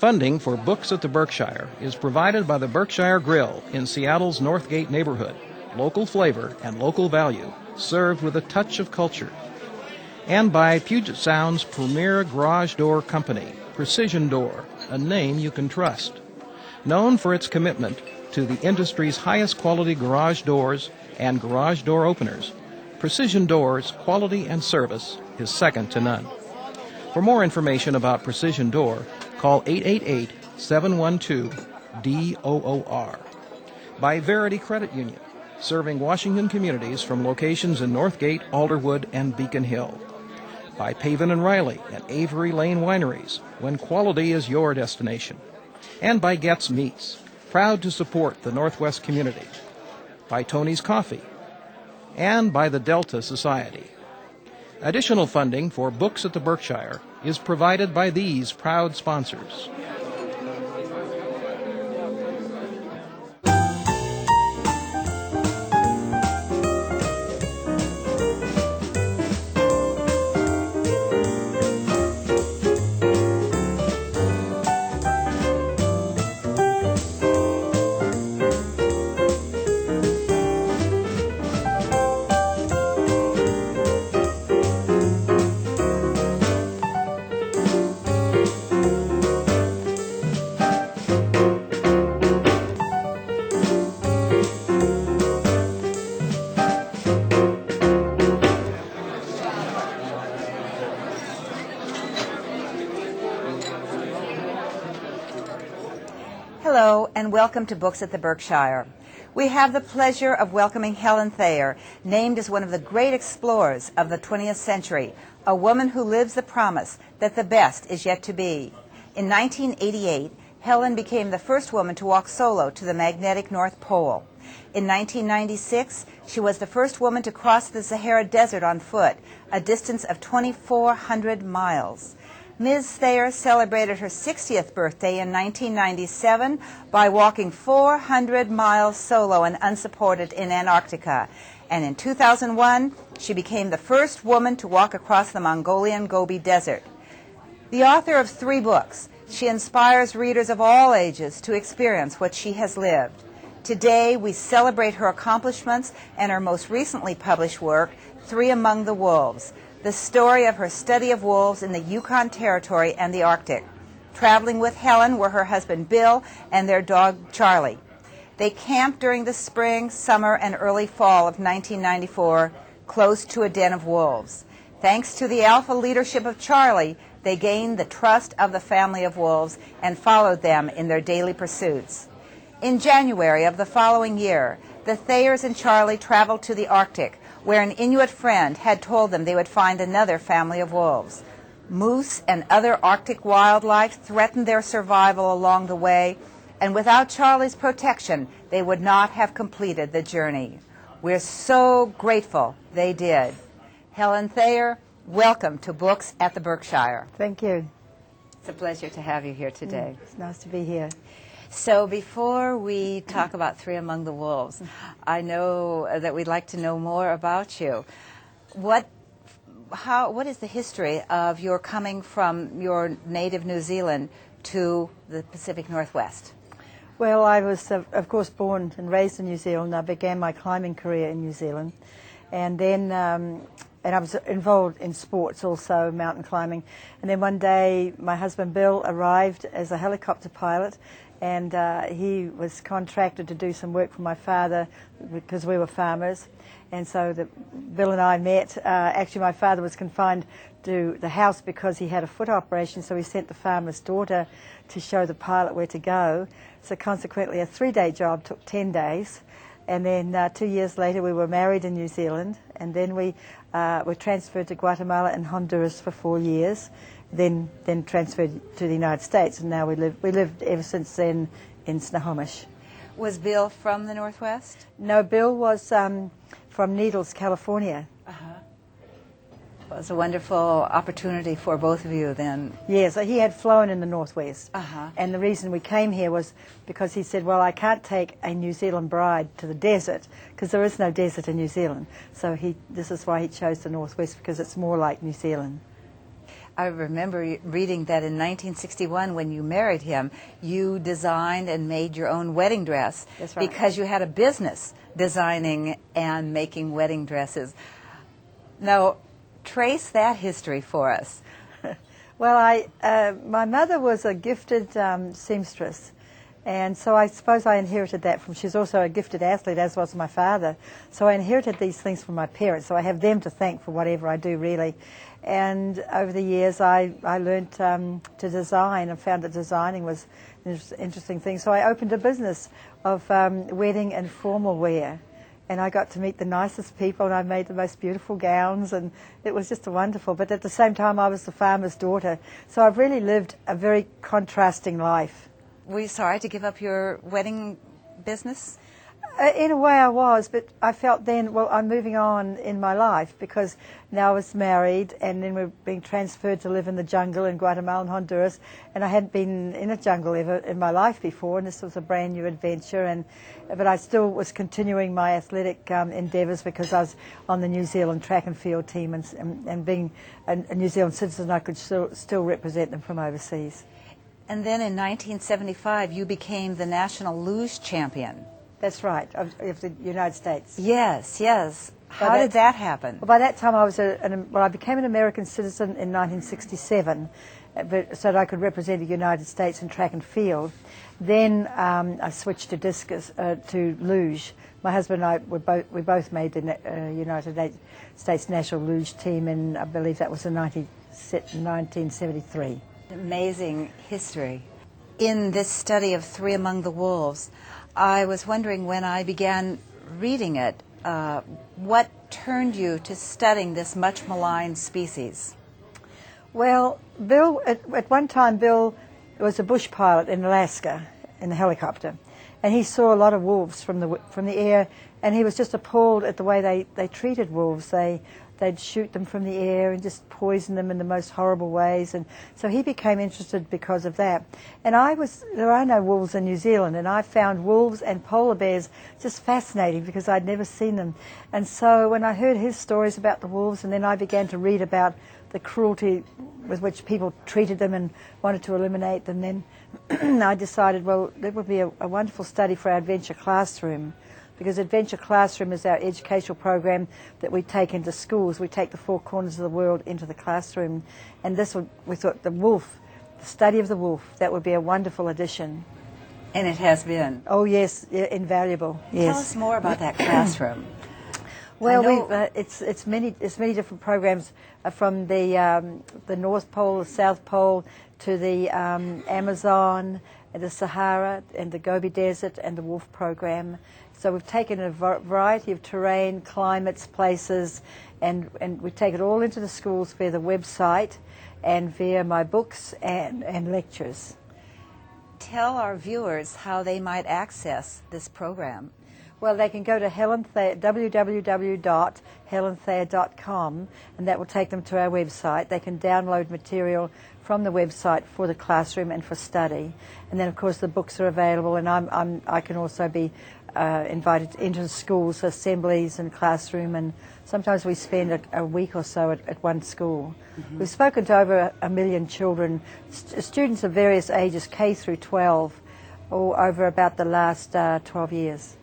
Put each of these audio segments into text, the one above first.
Funding for Books at the Berkshire is provided by the Berkshire Grill in Seattle's Northgate neighborhood. Local flavor and local value, served with a touch of culture. And by Puget Sound's premier garage door company, Precision Door, a name you can trust. Known for its commitment to the industry's highest quality garage doors and garage door openers, Precision Door's quality and service is second to none. For more information about Precision Door, call 888-712-DOOR. By Verity Credit Union, serving Washington communities from locations in Northgate, Alderwood, and Beacon Hill. By Pavin and Riley and Avery Lane Wineries, when quality is your destination. And by Getz Meats, proud to support the Northwest community. By Tony's Coffee. And by the Delta Society. Additional funding for Books at the Berkshire is provided by these proud sponsors. Hello, and welcome to Books at the Berkshire. We have the pleasure of welcoming Helen Thayer, named as one of the great explorers of the 20th century, a woman who lives the promise that the best is yet to be. In 1988, Helen became the first woman to walk solo to the magnetic North Pole. In 1996, she was the first woman to cross the Sahara Desert on foot, a distance of 2,400 miles. Ms. Thayer celebrated her 60th birthday in 1997 by walking 400 miles solo and unsupported in Antarctica. And in 2001, she became the first woman to walk across the Mongolian Gobi Desert. The author of 3 books, she inspires readers of all ages to experience what she has lived. Today, we celebrate her accomplishments and her most recently published work, Three Among the Wolves, the story of her study of wolves in the Yukon Territory and the Arctic. Traveling with Helen were her husband Bill and their dog Charlie. They camped during the spring, summer, and early fall of 1994, close to a den of wolves. Thanks to the alpha leadership of Charlie, they gained the trust of the family of wolves and followed them in their daily pursuits. In January of the following year, the Thayers and Charlie traveled to the Arctic, where an Inuit friend had told them they would find another family of wolves. Moose and other Arctic wildlife threatened their survival along the way, and without Charlie's protection, they would not have completed the journey. We're so grateful they did. Helen Thayer, welcome to Books at the Berkshire. Thank you. It's a pleasure to have you here today. It's nice to be here. So before we talk about Three Among the Wolves, I know that we'd like to know more about you. What is the history of your coming from your native New Zealand to the Pacific Northwest? Well, I was, of course, born and raised in New Zealand. I began my climbing career in New Zealand. And then and I was involved in sports also, mountain climbing. And then one day, my husband Bill arrived as a helicopter pilot, and he was contracted to do some work for my father because we were farmers. And so Bill and I met. Actually, my father was confined to the house because he had a foot operation, so he sent the farmer's daughter to show the pilot where to go. So consequently, a 3-day job took 10 days. And then 2 years later, we were married in New Zealand. And then we were transferred to Guatemala and Honduras for 4 years. Then transferred to the United States, and now we lived ever since then in Snohomish. Was Bill from the Northwest? No, Bill was from Needles, California. It was a wonderful opportunity for both of you then. Yes, he had flown in the Northwest. Uh-huh. And the reason we came here was because he said, well, I can't take a New Zealand bride to the desert because there is no desert in New Zealand. So this is why he chose the Northwest, because it's more like New Zealand. I remember reading that in 1961, when you married him, you designed and made your own wedding dress. That's right. Because you had a business designing and making wedding dresses. Now, trace that history for us. Well, my mother was a gifted seamstress, and so I suppose I inherited that from. She's also a gifted athlete, as was my father. So I inherited these things from my parents. So I have them to thank for whatever I do, really. And over the years, I learned to design and found that designing was an interesting thing. So I opened a business of wedding and formal wear. And I got to meet the nicest people, and I made the most beautiful gowns, and it was just wonderful. But at the same time, I was the farmer's daughter. So I've really lived a very contrasting life. Were you sorry to give up your wedding business? In a way I was, but I felt then, well, I'm moving on in my life, because now I was married, and then we're being transferred to live in the jungle in Guatemala and Honduras, and I hadn't been in a jungle ever in my life before, and this was a brand new adventure, but I still was continuing my athletic endeavours, because I was on the New Zealand track and field team, and being a New Zealand citizen, I could still represent them from overseas. And then in 1975, you became the national luge champion. That's right, of the United States. Yes, yes. How did that happen? Well, by that time, I became an American citizen in 1967, so that I could represent the United States in track and field. Then I switched to discus, to luge. My husband and I we both made the United States national luge team, and I believe that was in 1973. Amazing history. In this study of Three Among the Wolves, I was wondering, when I began reading it, what turned you to studying this much maligned species? Well, Bill, at one time, Bill was a bush pilot in Alaska in a helicopter, and he saw a lot of wolves from the air, and he was just appalled at the way they treated wolves. They'd shoot them from the air and just poison them in the most horrible ways, and so he became interested because of that. And there are no wolves in New Zealand, and I found wolves and polar bears just fascinating because I'd never seen them. And so when I heard his stories about the wolves, and then I began to read about the cruelty with which people treated them and wanted to eliminate them, then I decided, well, that would be a wonderful study for our adventure classroom. Because Adventure Classroom is our educational program that we take into schools. We take the four corners of the world into the classroom. And we thought the study of the wolf, that would be a wonderful addition. And it has been. Oh, yes, invaluable. Yes. Tell us more about that classroom. Well, it's many different programs from the North Pole, the South Pole, to the Amazon, and the Sahara, and the Gobi Desert, and the wolf program. So we've taken a variety of terrain, climates, places, and we take it all into the schools via the website and via my books and lectures. Tell our viewers how they might access this program. Well, they can go to www.helenthayer.com, and that will take them to our website. They can download material from the website for the classroom and for study. And then, of course, the books are available, and I can also be invited into the schools, assemblies and classroom, and sometimes we spend a week or so at one school. Mm-hmm. We've spoken to over 1 million children, students of various ages, K through 12, over about the last 12 years.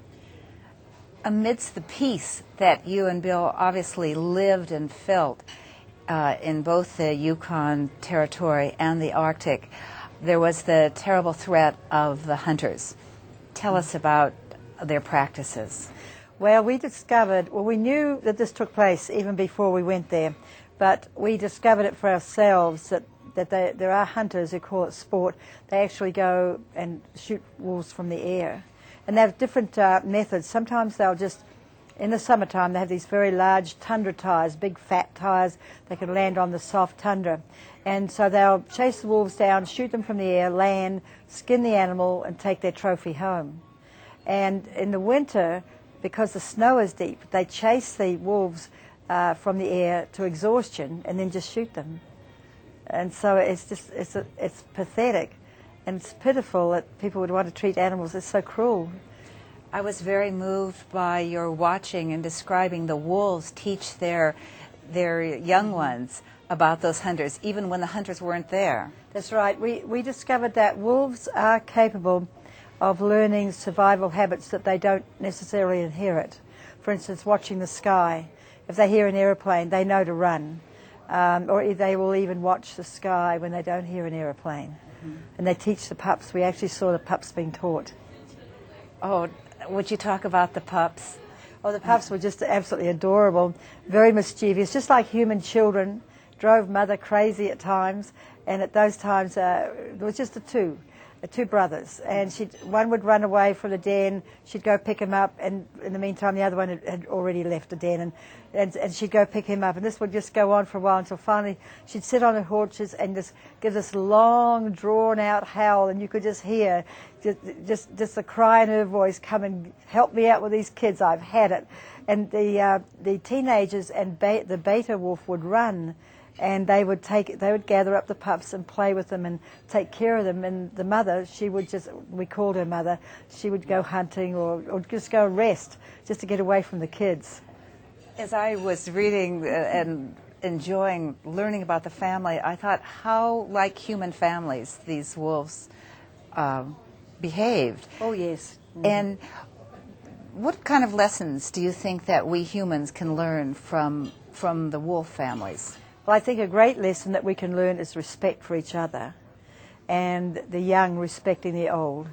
Amidst the peace that you and Bill obviously lived and felt in both the Yukon Territory and the Arctic, there was the terrible threat of the hunters. Tell us about their practices. Well, we knew that this took place even before we went there, but we discovered it for ourselves that there are hunters who call it sport. They actually go and shoot wolves from the air. And they have different methods. Sometimes they'll just, in the summertime, they have these very large tundra tires, big fat tires. They can land on the soft tundra. And so they'll chase the wolves down, shoot them from the air, land, skin the animal, and take their trophy home. And in the winter, because the snow is deep, they chase the wolves from the air to exhaustion and then just shoot them. And so it's pathetic. And it's pitiful that people would want to treat animals. It's so cruel. I was very moved by your watching and describing the wolves teach their young ones about those hunters, even when the hunters weren't there. That's right. We discovered that wolves are capable of learning survival habits that they don't necessarily inherit. For instance, watching the sky. If they hear an aeroplane, they know to run. Or they will even watch the sky when they don't hear an aeroplane. And they teach the pups. We actually saw the pups being taught. Oh, would you talk about the pups? Oh, the pups were just absolutely adorable, very mischievous, just like human children. Drove mother crazy at times, and at those times there was just the two brothers, and one would run away from the den. She'd go pick him up, and in the meantime the other one had already left the den, and she'd go pick him up, and this would just go on for a while until finally she'd sit on her haunches and just give this long drawn out howl, and you could just hear just the cry in her voice, come and help me out with these kids, I've had it. And the teenagers and the beta wolf would run, and they would gather up the pups and play with them and take care of them. And the mother, we called her mother, she would go hunting or just go rest, just to get away from the kids. As I was reading and enjoying learning about the family, I thought how like human families these wolves behaved. Oh, yes. Mm-hmm. And what kind of lessons do you think that we humans can learn from the wolf families? Well, I think a great lesson that we can learn is respect for each other, and the young respecting the old,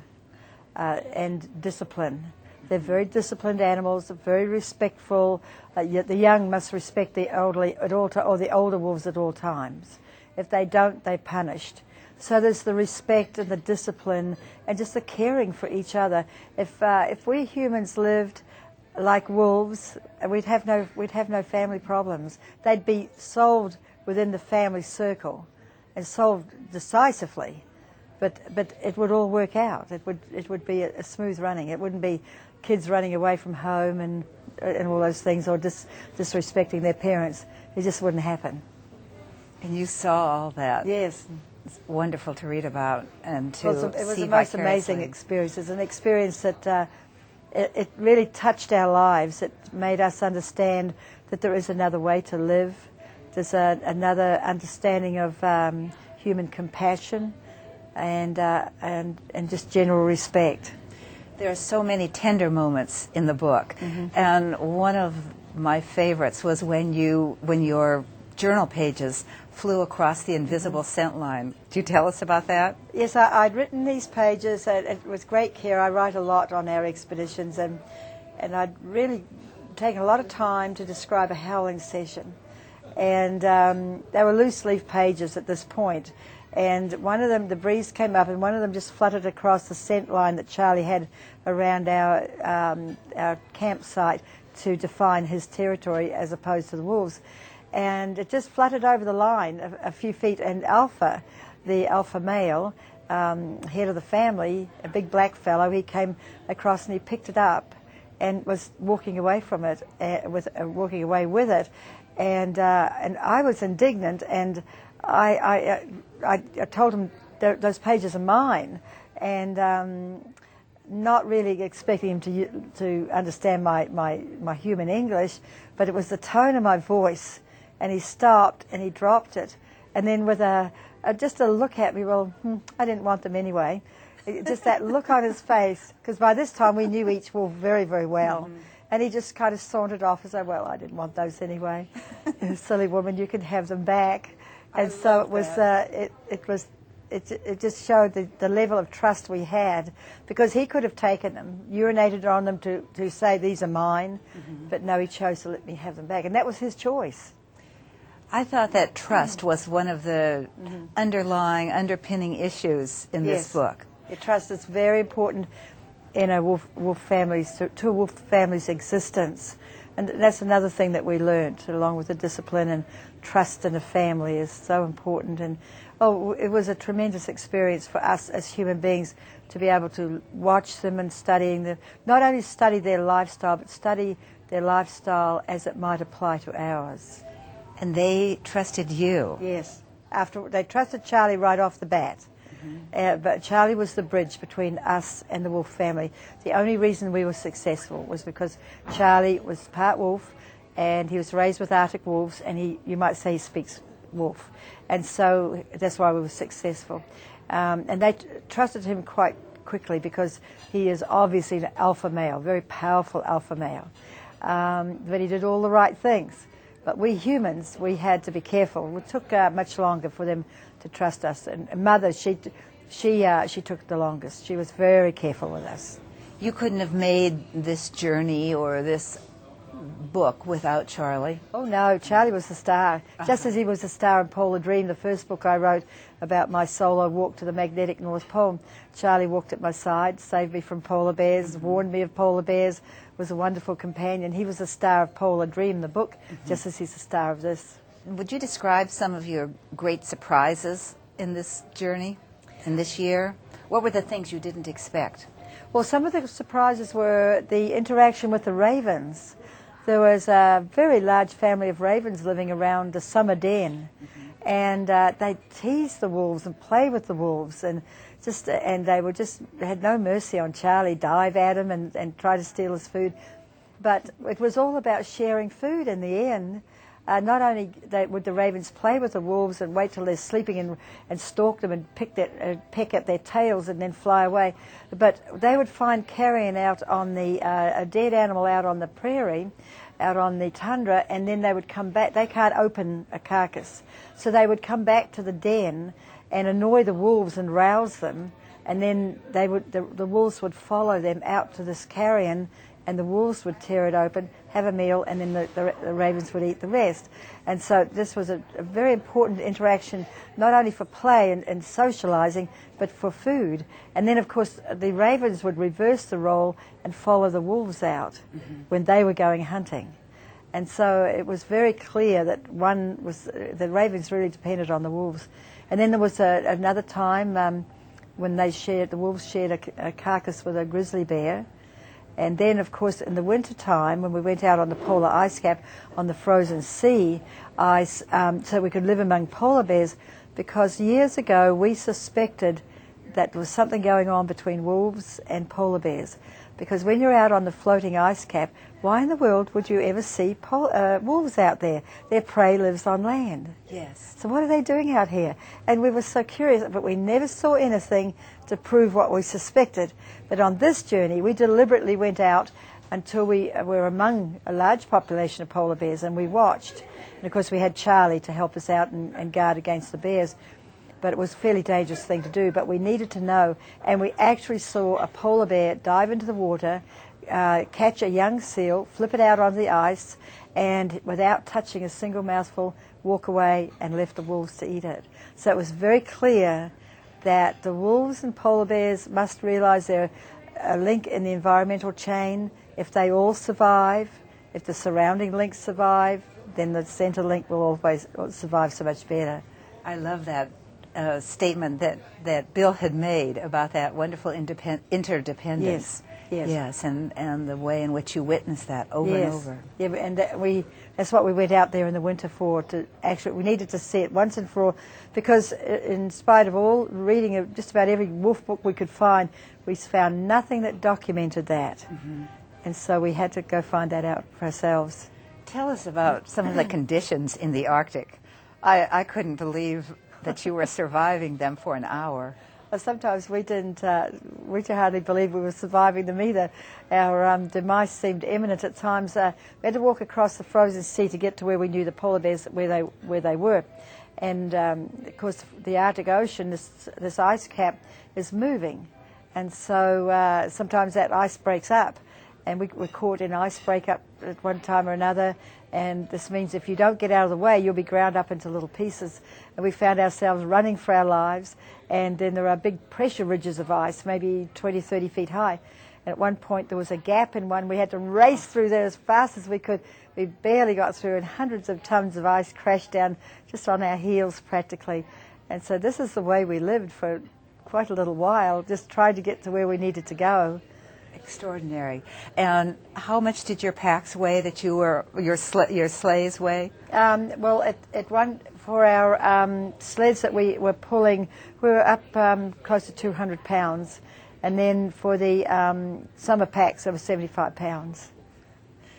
and discipline. They're very disciplined animals, very respectful. Yet the young must respect the elderly the older wolves at all times. If they don't, they're punished. So there's the respect and the discipline and just the caring for each other. If we humans lived like wolves, we'd have no family problems. They'd be solved within the family circle and solved decisively. But it would all work out. It would be a smooth running. It wouldn't be kids running away from home and all those things, or disrespecting their parents. It just wouldn't happen. And you saw all that. Yes. It's wonderful to read about and to It was see the most amazing experience. It's an experience that it really touched our lives. It made us understand that there is another way to live. There's another understanding of human compassion and just general respect. There are so many tender moments in the book, and one of my favorites was when your journal pages flew across the invisible scent line. Do you tell us about that? Yes, I'd written these pages. It was great care. I write a lot on our expeditions, and I'd really taken a lot of time to describe a howling session. And they were loose leaf pages at this point. And one of them, the breeze came up, and one of them just fluttered across the scent line that Charlie had around our campsite to define his territory as opposed to the wolves. And it just fluttered over the line a few feet, and Alpha, the alpha male, head of the family, a big black fellow, he came across and he picked it up and was walking away from it, walking away with it. And I was indignant, and I told him those pages are mine, and not really expecting him to understand my human English, but it was the tone of my voice, and he stopped and he dropped it, and then with just a look at me, well, I didn't want them anyway. Just that look on his face, because by this time we knew each wolf very, very well. And he just kind of sauntered off and said, well, I didn't want those anyway. Silly woman, you can have them back. And so it was, it just showed the level of trust we had, because he could have taken them, urinated on them to say these are mine, but no, he chose to let me have them back. And that was his choice. I thought that trust was one of the underpinning issues in this book. Yeah, trust is very important in a wolf family's, to a wolf family's existence. And that's another thing that we learned, along with the discipline, and trust in a family is so important. And it was a tremendous experience for us as human beings to be able to watch them and not only study their lifestyle, but study their lifestyle as it might apply to ours. And they trusted you. Yes. They trusted Charlie right off the bat. But Charlie was the bridge between us and the wolf family. The only reason we were successful was because Charlie was part wolf, and he was raised with Arctic wolves, and you might say he speaks wolf. And so that's why we were successful. And they trusted him quite quickly because he is obviously an alpha male, very powerful alpha male. But he did all the right things. But we humans, we had to be careful. It took much longer for them to trust us. And Mother, she took the longest. She was very careful with us. You couldn't have made this journey or this book without Charlie. Oh no, Charlie was the star. Just as he was the star in Polar Dream, the first book I wrote about my solo walk to the magnetic North Pole. Charlie walked at my side, saved me from polar bears, warned me of polar bears, was a wonderful companion. He was the star of Polar Dream, the book, just as he's the star of this. Would you describe some of your great surprises in this journey, in this year? What were the things you didn't expect? Well, some of the surprises were the interaction with the ravens. There was a very large family of ravens living around the summer den, and they teased the wolves and play with the wolves, and they had no mercy on Charlie, dive at him and try to steal his food. But it was all about sharing food in the end. Not only would the ravens play with the wolves and wait till they're sleeping and stalk them and peck at their tails and then fly away, but they would find carrion out on a dead animal out on the prairie, out on the tundra, and then they would come back. They can't open a carcass, so they would come back to the den and annoy the wolves and rouse them, and then the wolves would follow them out to this carrion, and the wolves would tear it open, have a meal, and then the ravens would eat the rest. And so this was a very important interaction, not only for play and socializing, but for food. And then, of course, the ravens would reverse the role and follow the wolves out when they were going hunting. And so it was very clear that the ravens really depended on the wolves. And then there was another time when the wolves shared a carcass with a grizzly bear. And then, of course, in the winter time, when we went out on the polar ice cap on the frozen sea ice, so we could live among polar bears, because years ago we suspected that there was something going on between wolves and polar bears. Because when you're out on the floating ice cap, why in the world would you ever see wolves out there? Their prey lives on land. Yes. So what are they doing out here? And we were so curious, but we never saw anything to prove what we suspected. But on this journey, we deliberately went out until we were among a large population of polar bears, and we watched. And of course we had Charlie to help us out and guard against the bears. But it was a fairly dangerous thing to do, but we needed to know. And we actually saw a polar bear dive into the water, catch a young seal, flip it out on the ice, and without touching a single mouthful, walk away and left the wolves to eat it. So it was very clear that the wolves and polar bears must realize they're a link in the environmental chain. If they all survive, if the surrounding links survive, then the center link will always survive so much better. I love that statement that Bill had made about that wonderful interdependence. Yes. And the way in which you witnessed that over and over. Yeah, and that's what we went out there in the winter for. We needed to see it once and for all, because in spite of all reading of just about every wolf book we could find, we found nothing that documented that. And so we had to go find that out for ourselves. Tell us about some of the conditions in the Arctic. I couldn't believe that you were surviving them for an hour. Well, sometimes we didn't hardly believe we were surviving them either. Our demise seemed imminent at times. We had to walk across the frozen sea to get to where we knew the polar bears where they were. And of course, the Arctic Ocean, this ice cap, is moving, and so sometimes that ice breaks up, and we were caught in ice breakup at one time or another. And this means if you don't get out of the way, you'll be ground up into little pieces. And we found ourselves running for our lives. And then there are big pressure ridges of ice, maybe 20, 30 feet high. And at one point there was a gap in one. We had to race through there as fast as we could. We barely got through, and hundreds of tons of ice crashed down just on our heels practically. And so this is the way we lived for quite a little while, just trying to get to where we needed to go. Extraordinary. And how much did your packs weigh that your sleighs weigh? Well, for our sleds that we were pulling, we were up close to 200 pounds. And then for the summer packs, they were 75 pounds.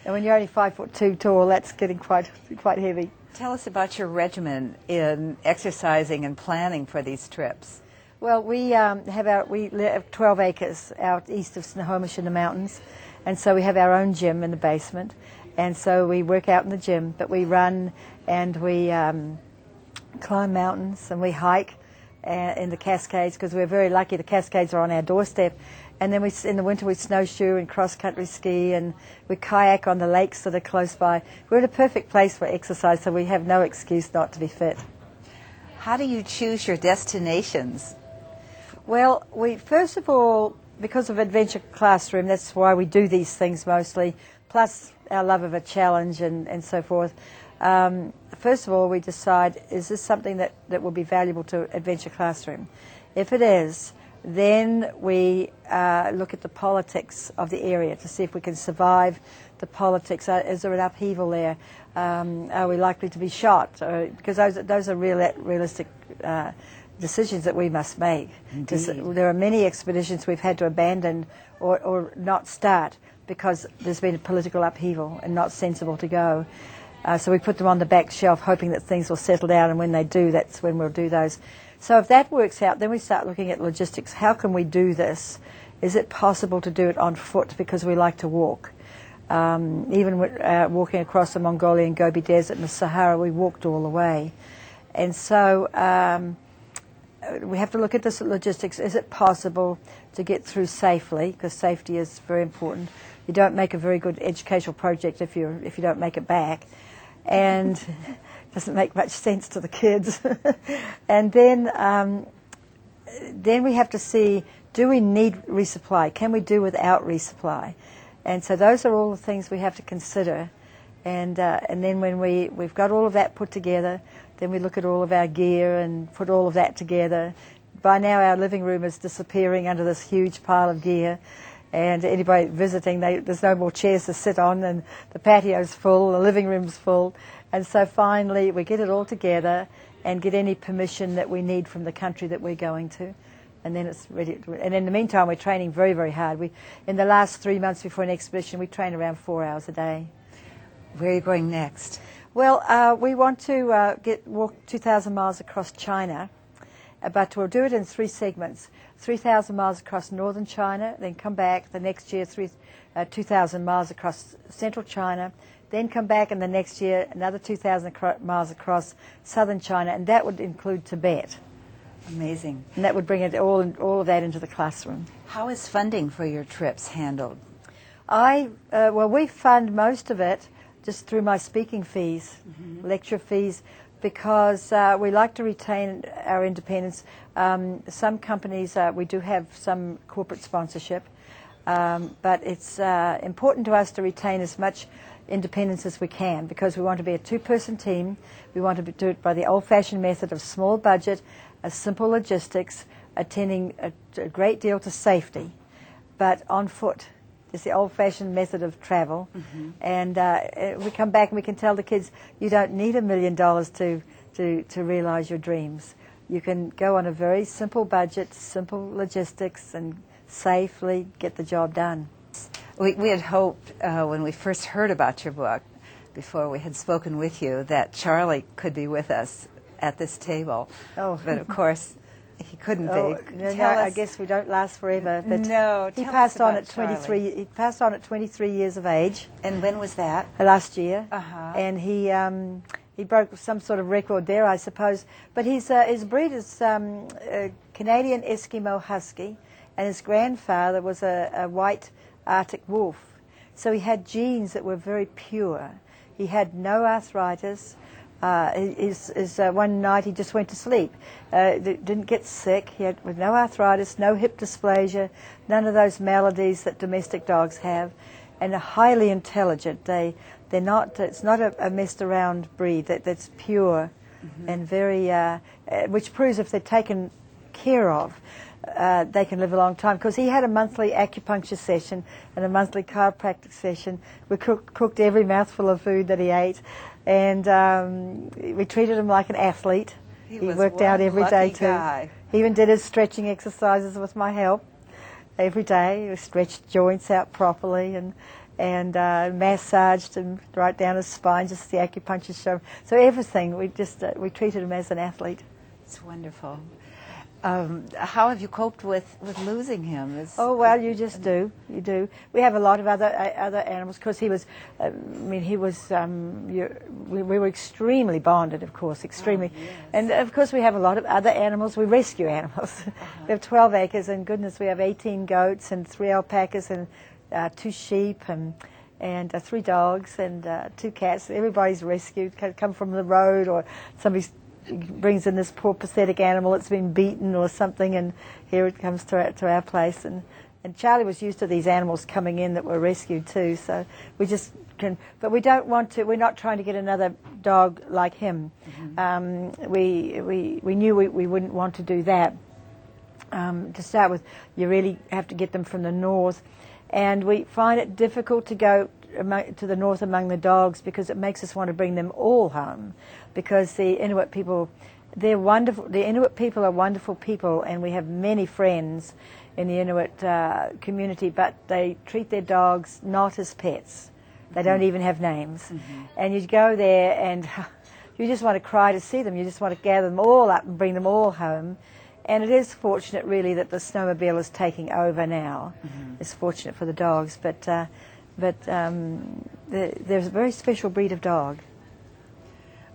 And when you're only 5'2" tall, that's getting quite heavy. Tell us about your regimen in exercising and planning for these trips. Well, we live 12 acres out east of Snohomish in the mountains, and so we have our own gym in the basement, and so we work out in the gym, but we run and we climb mountains and we hike in the Cascades, because we're very lucky the Cascades are on our doorstep. And then in the winter we snowshoe and cross-country ski, and we kayak on the lakes that are close by. We're in a perfect place for exercise, so we have no excuse not to be fit. How do you choose your destinations? Well, we first of all, because of Adventure Classroom, that's why we do these things mostly, plus our love of a challenge and so forth. First of all, we decide, is this something that will be valuable to Adventure Classroom? If it is, then we look at the politics of the area to see if we can survive the politics. Is there an upheaval there? Are we likely to be shot? Because those are realistic decisions that we must make. There are many expeditions we've had to abandon or not start because there's been a political upheaval and not sensible to go. So we put them on the back shelf hoping that things will settle down, and when they do, that's when we'll do those. So if that works out, then we start looking at logistics. How can we do this? Is it possible to do it on foot, because we like to walk? Even walking across the Mongolian Gobi Desert and the Sahara, we walked all the way. And so we have to look at this logistics. Is it possible to get through safely? Because safety is very important. You don't make a very good educational project if you don't make it back. And it doesn't make much sense to the kids. And then we have to see, do we need resupply? Can we do without resupply? And so those are all the things we have to consider. And then when we've got all of that put together, then we look at all of our gear and put all of that together. By now our living room is disappearing under this huge pile of gear. And anybody visiting, there's no more chairs to sit on, and the patio's full, the living room's full. And so finally we get it all together and get any permission that we need from the country that we're going to. And then it's ready. And in the meantime, we're training very, very hard. In the last 3 months before an expedition, we train around 4 hours a day. Where are you going next? Well, we want to walk 2,000 miles across China, but we'll do it in 3 segments. 3,000 miles across northern China, then come back the next year 2,000 miles across central China, then come back, and the next year another 2,000 miles across southern China, and that would include Tibet. Amazing. And that would bring it all of that into the classroom. How is funding for your trips handled? We fund most of it just through my speaking fees, lecture fees, because we like to retain our independence. Some companies, we do have some corporate sponsorship, but it's important to us to retain as much independence as we can, because we want to be a 2-person team. We want to do it by the old-fashioned method of small budget, a simple logistics, attending a great deal to safety, but on foot. It's the old-fashioned method of travel. And we come back and we can tell the kids, you don't need $1 million to realize your dreams. You can go on a very simple budget, simple logistics, and safely get the job done. We had hoped when we first heard about your book, before we had spoken with you, that Charlie could be with us at this table. Oh. But of course, he couldn't be. No, I guess we don't last forever. But no, he passed on at 23. He passed on at 23 years of age. And when was that? Last year. Uh-huh. And he broke some sort of record there, I suppose. But his breed is a Canadian Eskimo Husky, and his grandfather was a white Arctic wolf. So he had genes that were very pure. He had no arthritis. One night he just went to sleep. Didn't get sick. He had with no arthritis, no hip dysplasia, none of those maladies that domestic dogs have, and are highly intelligent. They're not. It's not a messed around breed. That's pure, and very. Which proves if they're taken care of, they can live a long time. Because he had a monthly acupuncture session and a monthly chiropractic session. We cooked every mouthful of food that he ate. And we treated him like an athlete. He worked out every day too. Guy. He even did his stretching exercises with my help every day. He stretched joints out properly, and and massaged him right down his spine, just the acupuncture show. So everything, we treated him as an athlete. It's wonderful. How have you coped with losing him? Oh, well, you just do. You do. We have a lot of other animals, because he was, we were extremely bonded, of course, extremely. Oh, yes. And, of course, we have a lot of other animals. We rescue animals. We have 12 acres, and goodness, we have 18 goats and 3 alpacas and 2 sheep and 3 dogs and 2 cats. Everybody's rescued, come from the road, or somebody's brings in this poor pathetic animal that's been beaten or something, and here it comes to our place. And Charlie was used to these animals coming in that were rescued too, so we just can, but we don't want to, we're not trying to get another dog like him. Mm-hmm. We knew we wouldn't want to do that. To start with, you really have to get them from the north, and we find it difficult to go to the north among the dogs, because it makes us want to bring them all home, because the Inuit people, they're wonderful. The Inuit people are wonderful people, and we have many friends in the Inuit community, but they treat their dogs not as pets. They don't even have names. Mm-hmm. And you go there and you just want to cry to see them. You just want to gather them all up and bring them all home. And it is fortunate, really, that the snowmobile is taking over now. Mm-hmm. It's fortunate for the dogs, but there's a very special breed of dog.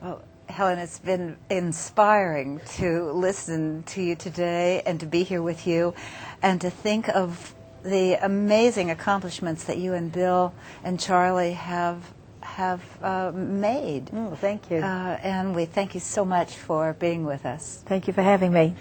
Well, Helen, it's been inspiring to listen to you today and to be here with you, and to think of the amazing accomplishments that you and Bill and Charlie have made. Thank you. And we thank you so much for being with us. Thank you for having me.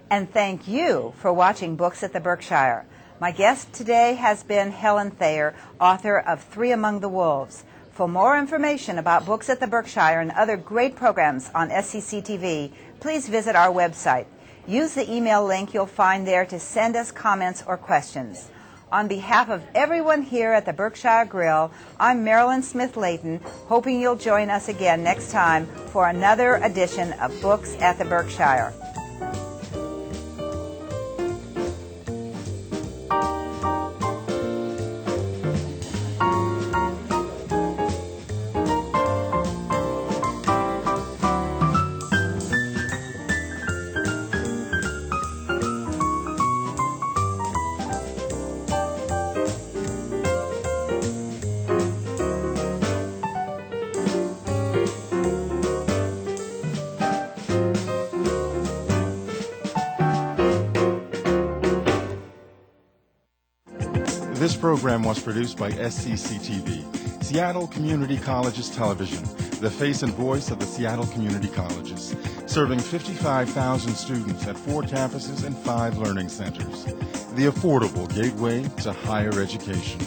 And thank you for watching Books at the Berkshire. My guest today has been Helen Thayer, author of 3 Among the Wolves. For more information about Books at the Berkshire and other great programs on SCCtv, please visit our website. Use the email link you'll find there to send us comments or questions. On behalf of everyone here at the Berkshire Grill, I'm Marilyn Smith Layton, hoping you'll join us again next time for another edition of Books at the Berkshire. This program was produced by SCCtv, Seattle Community Colleges Television, the face and voice of the Seattle Community Colleges, serving 55,000 students at 4 campuses and 5 learning centers. The affordable gateway to higher education.